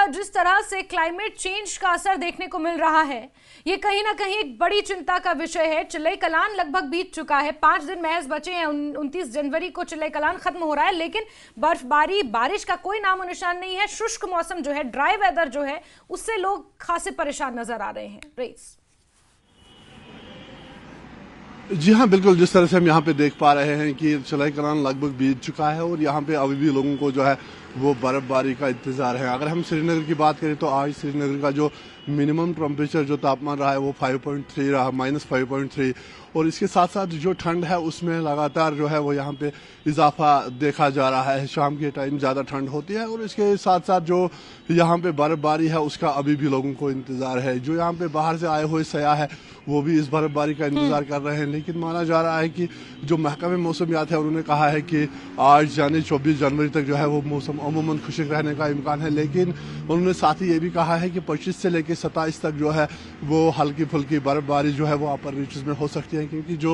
जिस तरह से क्लाइमेट चेंज का असर देखने को मिल रहा है, ये कहीं ना कहीं एक बड़ी चिंता का विषय है। चिल्लई कलान लगभग बीत चुका है, 5 दिन महज बचे हैं। 29 जनवरी को चिल्लई कलान खत्म हो रहा है, लेकिन बर्फबारी, बारिश का कोई नामो निशान नहीं है। शुष्क मौसम जो है, ड्राई वेदर जो है, उससे लोग खासे परेशान नजर आ रहे हैं। रईस जी हाँ, बिल्कुल। जिस तरह से हम यहाँ पे देख पा रहे हैं कि चिल्लई कलान लगभग बीत चुका है और यहाँ पे अभी भी लोगों को जो है वो बर्फबारी का इंतजार है। अगर हम श्रीनगर की बात करें तो आज श्रीनगर का जो मिनिमम टेम्परेचर, जो तापमान रहा है वो 5.3 रहा, -5.3। और इसके साथ साथ जो ठंड है उसमें लगातार जो है वो यहाँ पे इजाफा देखा जा रहा है। शाम के टाइम ज़्यादा ठंड होती है और इसके साथ साथ जो यहाँ पे बर्फबारी है उसका अभी भी लोगों को इंतजार है। जो यहाँ पे बाहर से आए हुए सयाह है वो भी इस बर्फबारी का इंतजार कर रहे हैं, लेकिन माना जा रहा है कि जो महकमे मौसमियात है उन्होंने कहा है कि आज यानी 24 जनवरी तक जो है वो मौसम अमूमन खुशक रहने का इम्कान है। लेकिन उन्होंने साथ ही ये भी कहा है कि 25 से लेकर 27 तक जो है वो हल्की फुल्की बर्फबारी जो है वो अपर रीचेस में हो सकती है, क्योंकि जो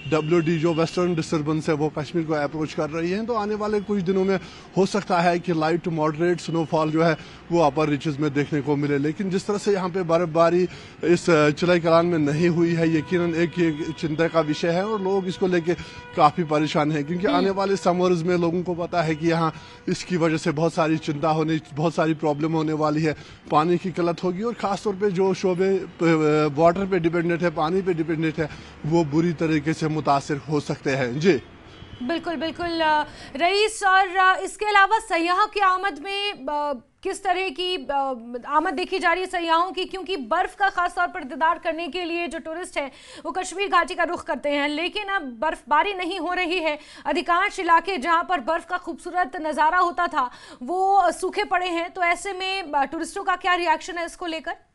WD जो वेस्टर्न डिस्टर्बेंस है वो कश्मीर को अप्रोच कर रही है। तो आने वाले कुछ दिनों में हो सकता है कि लाइट टू मॉडरेट स्नोफॉल जो है वो अपर रीचेस में देखने को मिले। लेकिन जिस तरह से यहाँ पे बर्फबारी इस चिल्लई कलान में नहीं हुई है, यकीनन एक चिंता का विषय है और लोग इसको लेके काफी परेशान हैं, क्योंकि आने वाले समर्स में लोगों को पता है कि यहाँ इसकी वजह से बहुत सारी चिंता होने, बहुत सारी प्रॉब्लम होने वाली है। पानी की किल्लत होगी और खासतौर पे जो शोबे वाटर पे डिपेंडेंट है, पानी पे डिपेंडेंट है, वो बुरी तरीके से मुतासिर हो सकते हैं। जी बिल्कुल बिल्कुल रईस। और इसके अलावा सयाहों की आमद में किस तरह की आमद देखी जा रही है सयाहों की, क्योंकि बर्फ का खास तौर पर दीदार करने के लिए जो टूरिस्ट हैं वो कश्मीर घाटी का रुख करते हैं, लेकिन अब बर्फबारी नहीं हो रही है। अधिकांश इलाके जहां पर बर्फ का खूबसूरत नज़ारा होता था वो सूखे पड़े हैं। तो ऐसे में टूरिस्टों का क्या रिएक्शन है इसको लेकर?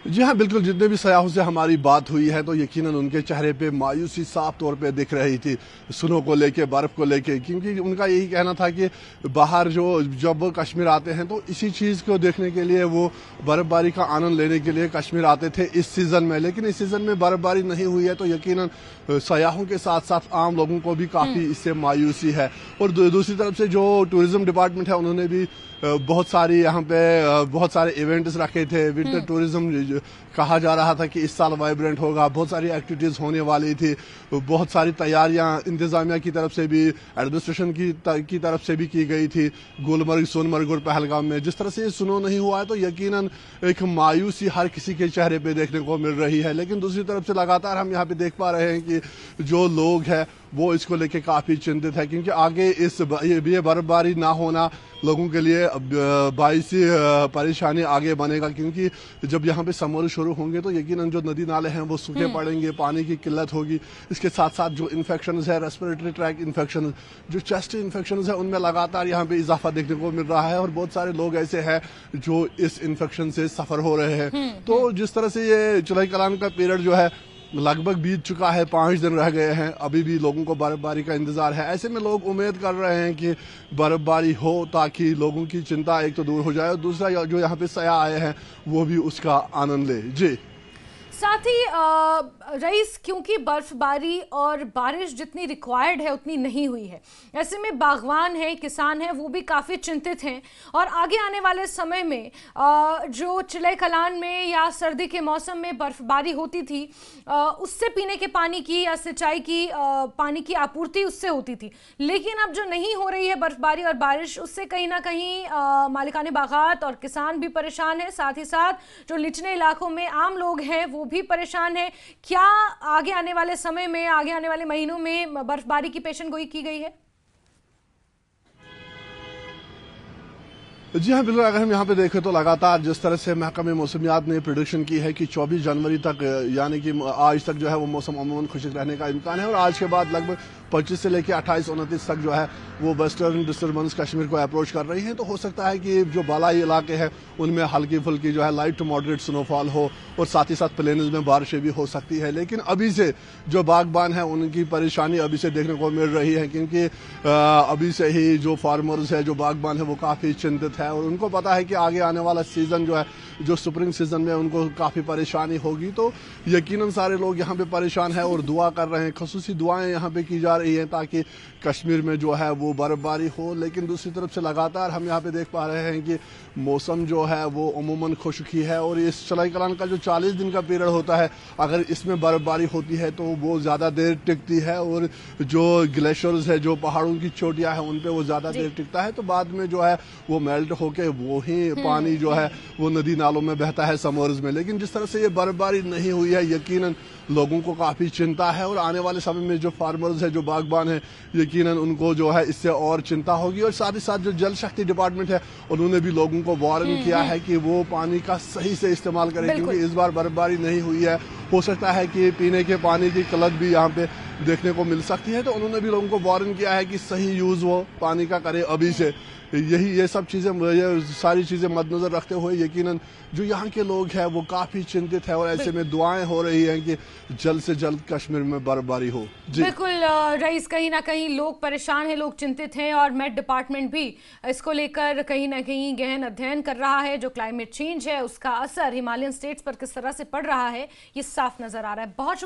जी हाँ, बिल्कुल। जितने भी सयाहों से हमारी बात हुई है तो यकीनन उनके चेहरे पे मायूसी साफ तौर पे दिख रही थी स्नो को लेके, बर्फ को लेके, क्योंकि उनका यही कहना था कि बाहर जब वो कश्मीर आते हैं तो इसी चीज़ को देखने के लिए, वो बर्फबारी का आनंद लेने के लिए कश्मीर आते थे इस सीज़न में। लेकिन इस सीज़न में बर्फबारी नहीं हुई है तो यकीनन सयाहों के साथ साथ आम लोगों को भी काफ़ी इससे मायूसी है। और दूसरी तरफ से जो टूरिज्म डिपार्टमेंट है उन्होंने भी बहुत सारी यहाँ पे बहुत सारे इवेंट्स रखे थे। विंटर टूरिज्म कहा जा रहा था कि इस साल वाइब्रेंट होगा, बहुत सारी एक्टिविटीज़ होने वाली थी, बहुत सारी तैयारियां इंतजामिया की तरफ से भी, एडमिनिस्ट्रेशन की तरफ से भी की गई थी गुलमर्ग, सोनमर्ग और पहलगाम में। जिस तरह से स्नो नहीं हुआ है तो यकीनन एक मायूसी हर किसी के चेहरे पे देखने को मिल रही है। लेकिन दूसरी तरफ से लगातार हम यहाँ पे देख पा रहे हैं कि जो लोग हैं वो इसको लेके काफ़ी चिंतित है, क्योंकि आगे ये बर्फबारी ना होना लोगों के लिए बाईसी परेशानी आगे बनेगा, क्योंकि जब यहाँ पे समर शुरू होंगे तो यकीनन जो नदी नाले हैं वो सूखे पड़ेंगे, पानी की किल्लत होगी। इसके साथ साथ जो इन्फेक्शंस है, रेस्पिरेटरी ट्रैक इन्फेक्शन, जो चेस्ट इन्फेक्शंस है, उनमें लगातार यहाँ पे इजाफा देखने को मिल रहा है और बहुत सारे लोग ऐसे हैं जो इस इन्फेक्शन से सफर हो रहे हैं। तो जिस तरह से ये चिल्लई कलान का पीरियड जो है लगभग बीत चुका है, 5 दिन रह गए हैं, अभी भी लोगों को बर्फबारी का इंतजार है। ऐसे में लोग उम्मीद कर रहे हैं कि बर्फबारी हो ताकि लोगों की चिंता एक तो दूर हो जाए और दूसरा जो यहाँ पे सयाह आए हैं वो भी उसका आनंद ले। जी साथ ही रईस, क्योंकि बर्फबारी और बारिश जितनी रिक्वायर्ड है उतनी नहीं हुई है, ऐसे में बागवान हैं, किसान हैं, वो भी काफ़ी चिंतित हैं। और आगे आने वाले समय में जो चिल्लई कलान में या सर्दी के मौसम में बर्फबारी होती थी उससे पीने के पानी की या सिंचाई की पानी की आपूर्ति उससे होती थी, लेकिन अब जो नहीं हो रही है बर्फबारी और बारिश, उससे कहीं ना कहीं मालिकाने बागात और किसान भी परेशान हैं। साथ ही साथ जो निचले इलाकों में आम लोग हैं वो भी परेशान है। क्या आगे आने वाले समय में, आगे आने वाले महीनों में बर्फबारी की पेशन गोई की गई है? जी हाँ, बिल्कुल। अगर हम यहाँ पे देखें तो लगातार जिस तरह से महकमे मौसमियात ने प्रेडिक्शन की है कि 24 जनवरी तक, यानी कि आज तक जो है वो मौसम अमूमन खुशक रहने का इम्कान है और आज के बाद लगभग 25 से लेकर 28-29 तक जो है वो वेस्टर्न डिस्टर्बेंस कश्मीर को अप्रोच कर रही है। तो हो सकता है कि जो बालाई इलाके हैं उनमें हल्की फुल्की जो है लाइट टू मॉडरेट स्नोफॉल हो और साथ ही साथ प्लेन्स में बारिशें भी हो सकती है। लेकिन अभी से जो बागबान है उनकी परेशानी अभी से देखने को मिल रही है, क्योंकि अभी से ही जो फार्मर्स है, जो बागबान है, वो काफ़ी चिंतित है और उनको पता है कि आगे आने वाला सीज़न जो है, जो स्प्रिंग सीजन में उनको काफ़ी परेशानी होगी। तो यकीनन सारे लोग यहाँ पे परेशान है और दुआ कर रहे हैं, खसूसी दुआएं यहाँ पे की जा रही हैं ताकि कश्मीर में जो है वो बर्फबारी हो। लेकिन दूसरी तरफ से लगातार हम यहाँ पे देख पा रहे हैं कि मौसम जो है वो अमूमन खुशकी है, और इस चढ़ाई कलान का जो 40 दिन का पीरियड होता है, अगर इसमें बर्फबारी होती है तो वो ज़्यादा देर टिकती है, और जो ग्लेशियर्स है, जो पहाड़ों की चोटियाँ हैं, उन पे वो ज़्यादा देर टिकता है, तो बाद में जो है वो मेल्ट होके वो ही पानी जो है वो नदी नालों में बहता है समर्स में। लेकिन जिस तरह से ये बर्फबारी नहीं हुई है, यकीनन लोगों को काफ़ी चिंता है, और आने वाले समय में जो फार्मर्स है, जो बागबान है, यकीनन उनको जो है इससे और चिंता होगी। और साथ ही साथ जो जल शक्ति डिपार्टमेंट है, उन्होंने भी लोगों को वार्न किया है कि वो पानी का सही से इस्तेमाल करें, क्योंकि इस बार बर्फबारी नहीं हुई है, हो सकता है कि पीने के पानी की किल्लत भी यहाँ पे देखने को मिल सकती है। तो उन्होंने भी लोगों को वार्न किया है कि सही यूज़ वो पानी का करे अभी से। ये सब चीज़ें, ये सारी चीज़ें मद्देनजर रखते हुए यकीनन जो यहाँ के लोग हैं वो काफ़ी चिंतित है, और ऐसे में दुआएं हो रही हैं कि जल्द से जल्द कश्मीर में बर्फबारी हो। जी बिल्कुल रईस, कहीं ना कहीं लोग परेशान हैं, लोग चिंतित हैं, और मेट डिपार्टमेंट भी इसको लेकर कहीं ना कहीं गहन अध्ययन कर रहा है। जो क्लाइमेट चेंज है उसका असर हिमालयन स्टेट्स पर किस तरह से पड़ रहा है, ये साफ नजर आ रहा है। बहुत